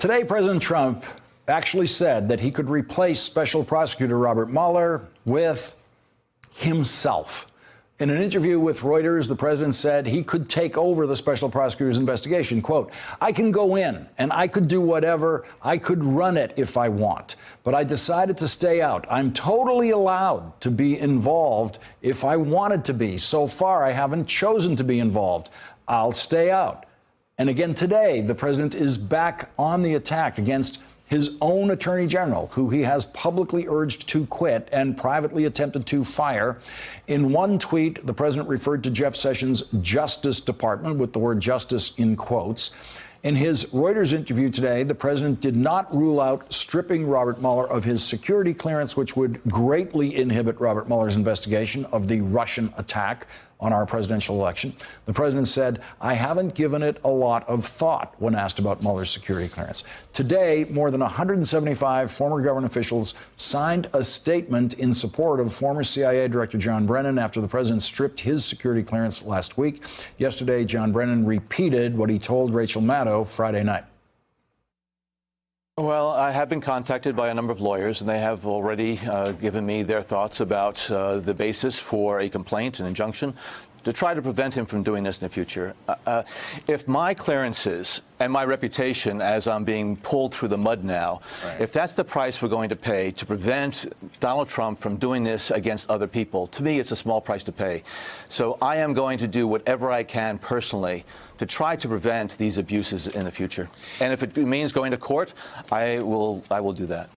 Today, President Trump actually said that he could replace Special Prosecutor Robert Mueller with himself. In an interview with Reuters, the president said he could take over the special prosecutor's investigation. Quote, "I can go in and I could do whatever. I could run it if I want. But I decided to stay out. I'm totally allowed to be involved if I wanted to be. So far, I haven't chosen to be involved. I'll stay out." And again today, the president is back on the attack against his own attorney general, who he has publicly urged to quit and privately attempted to fire. In one tweet, the president referred to Jeff Sessions' Justice Department with the word justice in quotes. In his Reuters interview today, the president did not rule out stripping Robert Mueller of his security clearance, which would greatly inhibit Robert Mueller's investigation of the Russian attack on our presidential election. The president said, "I haven't given it a lot of thought," when asked about Mueller's security clearance. Today, more than 175 former government officials signed a statement in support of former CIA Director John Brennan after the president stripped his security clearance last week. Yesterday, John Brennan repeated what he told Rachel Maddow Friday night. Well, I have been contacted by a number of lawyers, and they have already given me their thoughts about the basis for a complaint, an injunction, to try to prevent him from doing this in the future. If my clearances and my reputation as I'm being pulled through the mud now, if that's the price we're going to pay to prevent Donald Trump from doing this against other people, to me, it's a small price to pay. So I am going to do whatever I can personally to try to prevent these abuses in the future. And if it means going to court, I will do that.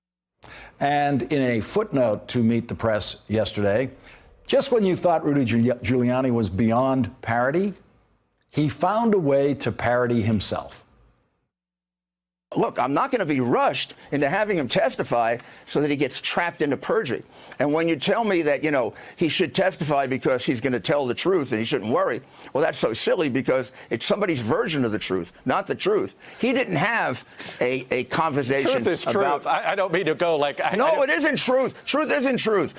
And in a footnote to Meet the Press yesterday, just when you thought Rudy Giuliani was beyond parody, he found a way to parody himself. Look, I'm not going to be rushed into having him testify so that he gets trapped into perjury. And when you tell me that, he should testify because he's going to tell the truth and he shouldn't worry, well, that's so silly because it's somebody's version of the truth, not the truth. He didn't have a conversation. Truth is truth. I don't mean to go like... No, it isn't truth. Truth isn't truth.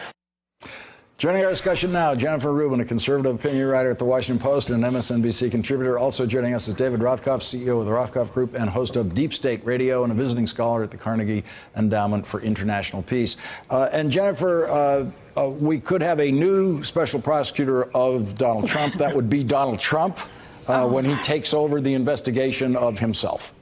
Joining our discussion now, Jennifer Rubin, a conservative opinion writer at The Washington Post and an MSNBC contributor. Also joining us is David Rothkopf, CEO of the Rothkopf Group and host of Deep State Radio and a visiting scholar at the Carnegie Endowment for International Peace. And Jennifer, we could have a new special prosecutor of Donald Trump. That would be Donald Trump when he takes over the investigation of himself.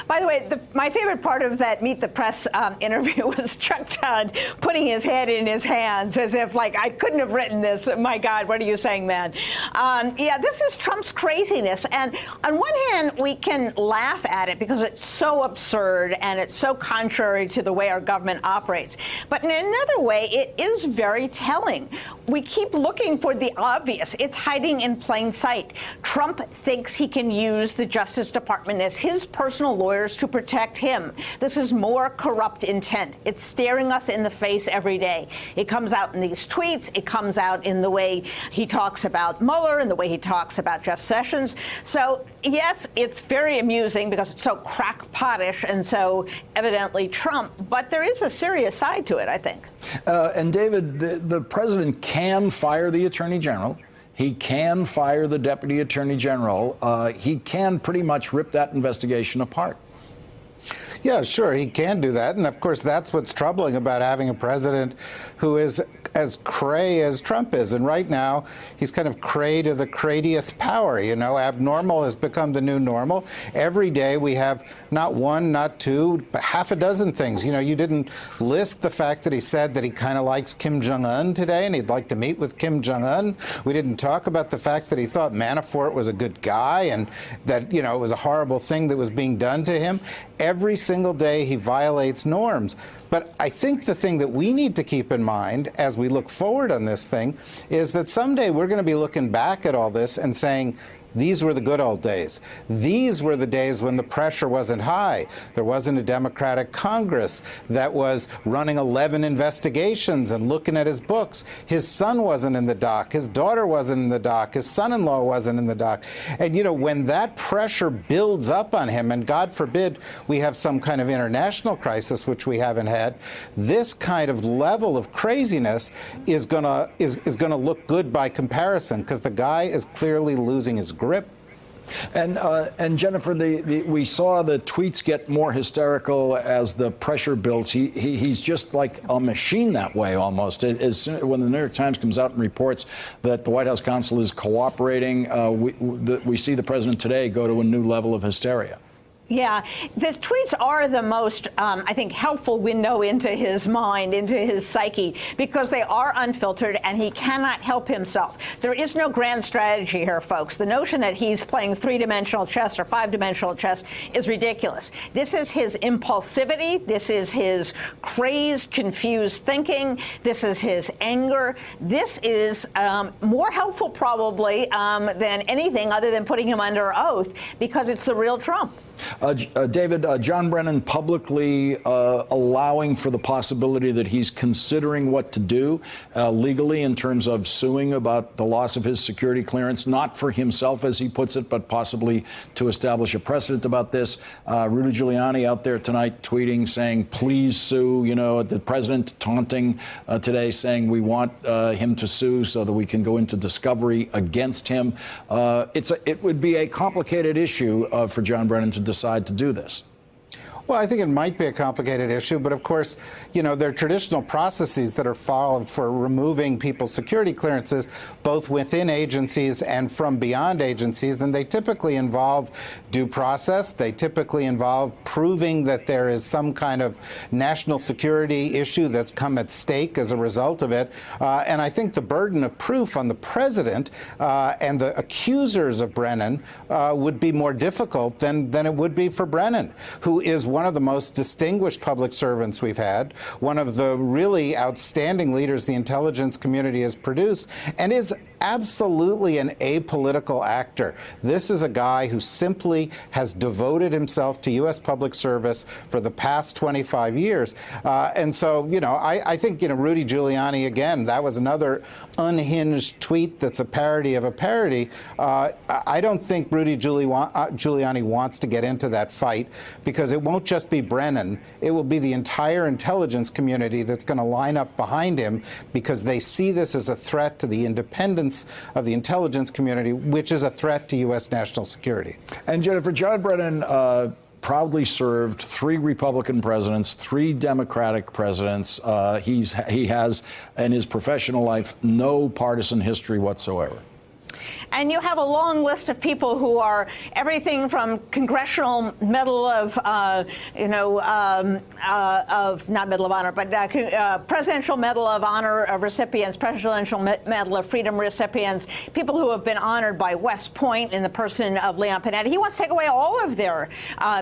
By the way, my favorite part of that Meet the Press interview was Chuck Todd putting his head in his hands as if, like, I couldn't have written this. My God, what are you saying, man? Yeah, this is Trump's craziness. And on one hand, we can laugh at it because it's so absurd and it's so contrary to the way our government operates. But in another way, it is very telling. We keep looking for the obvious. It's hiding in plain sight. Trump thinks he can use the Justice Department as his personal lawyers to protect him. This is more corrupt intent. It's staring us in the face every day. It comes out in these tweets. It comes out in the way he talks about Mueller and the way he talks about Jeff Sessions. So, yes, it's very amusing because it's so crackpotish and so evidently Trump, but there is a serious side to it, I think. And David, the president can fire the attorney general. He can fire the deputy attorney general. He can pretty much rip that investigation apart. Yeah, sure, he can do that. And of course, that's what's troubling about having a president who is as cray as Trump is. And right now, he's kind of cray to the craydiest power. Abnormal has become the new normal. Every day we have not one, not two, but half a dozen things. You didn't list the fact that he said that he kind of likes Kim Jong-un today and he'd like to meet with Kim Jong-un. We didn't talk about the fact that he thought Manafort was a good guy and that, it was a horrible thing that was being done to him. Every single day he violates norms. But I think the thing that we need to keep in mind as we look forward on this thing is that someday we're going to be looking back at all this and saying, these were the good old days. These were the days when the pressure wasn't high. There wasn't a Democratic Congress that was running 11 investigations and looking at his books. His son wasn't in the dock. His daughter wasn't in the dock. His son-in-law wasn't in the dock. And, when that pressure builds up on him, and God forbid we have some kind of international crisis, which we haven't had, this kind of level of craziness is gonna look good by comparison because the guy is clearly losing his grip. And Jennifer, we saw the tweets get more hysterical as the pressure builds. He's just like a machine that way almost. When the New York Times comes out and reports that the White House counsel is cooperating, we see the president today go to a new level of hysteria. Yeah, the tweets are the most, I think, helpful window into his mind, into his psyche, because they are unfiltered and he cannot help himself. There is no grand strategy here, folks. The notion that he's playing three-dimensional chess or five-dimensional chess is ridiculous. This is his impulsivity. This is his crazed, confused thinking. This is his anger. This is more helpful, probably, than anything other than putting him under oath, because it's the real Trump. David, John Brennan publicly allowing for the possibility that he's considering what to do legally in terms of suing about the loss of his security clearance, not for himself, as he puts it, but possibly to establish a precedent about this. Rudy Giuliani out there tonight tweeting, saying, please sue. You know, the president taunting today, saying we want him to sue so that we can go into discovery against him. It would be a complicated issue for John Brennan to decide to do this. Well, I think it might be a complicated issue, but of course, you know, there are traditional processes that are followed for removing people's security clearances, both within agencies and from beyond agencies, and they typically involve due process. They typically involve proving that there is some kind of national security issue that's come at stake as a result of it. And I think the burden of proof on the president and the accusers of Brennan would be more difficult than it would be for Brennan, who is one of the most distinguished public servants we've had, one of the really outstanding leaders the intelligence community has produced, and is absolutely an apolitical actor. This is a guy who simply has devoted himself to U.S. public service for the past 25 years. And so, you know, I think, you know, Rudy Giuliani, again, that was another unhinged tweet that's a parody of a parody. I don't think Rudy Giuliani wants to get into that fight, because it won't just be Brennan. It will be the entire intelligence community that's going to line up behind him, because they see this as a threat to the independence of the intelligence community, which is a threat to U.S. national security. And Jennifer, John Brennan proudly served 3 Republican presidents, 3 Democratic presidents. He has, in his professional life, no partisan history whatsoever. And you have a long list of people who are everything from Congressional Medal of, not Medal of Honor, but Presidential Medal of Honor recipients, Presidential Medal of Freedom recipients, people who have been honored by West Point in the person of Leon Panetta. He wants to take away all of their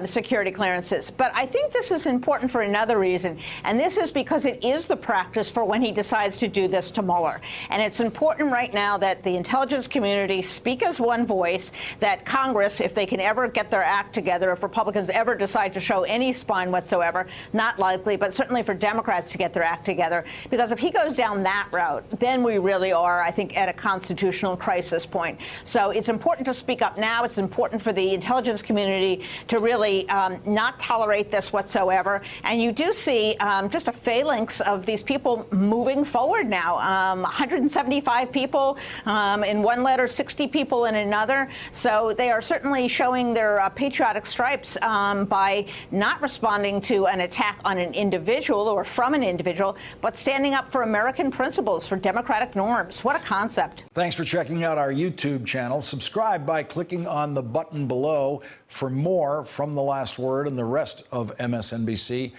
security clearances. But I think this is important for another reason, and this is because it is the practice for when he decides to do this to Mueller. And it's important right now that the intelligence community speak as one voice, that Congress, if they can ever get their act together, if Republicans ever decide to show any spine whatsoever, not likely, but certainly for Democrats to get their act together, because if he goes down that route, then we really are, I think, at a constitutional crisis point. So it's important to speak up now. It's important for the intelligence community to really not tolerate this whatsoever. And you do see just a phalanx of these people moving forward now. 175 people in one letter, 60 people in another. So they are certainly showing their patriotic stripes by not responding to an attack on an individual or from an individual, but standing up for American principles, for democratic norms. What a concept. Thanks for checking out our YouTube channel. Subscribe by clicking on the button below for more from The Last Word and the rest of MSNBC.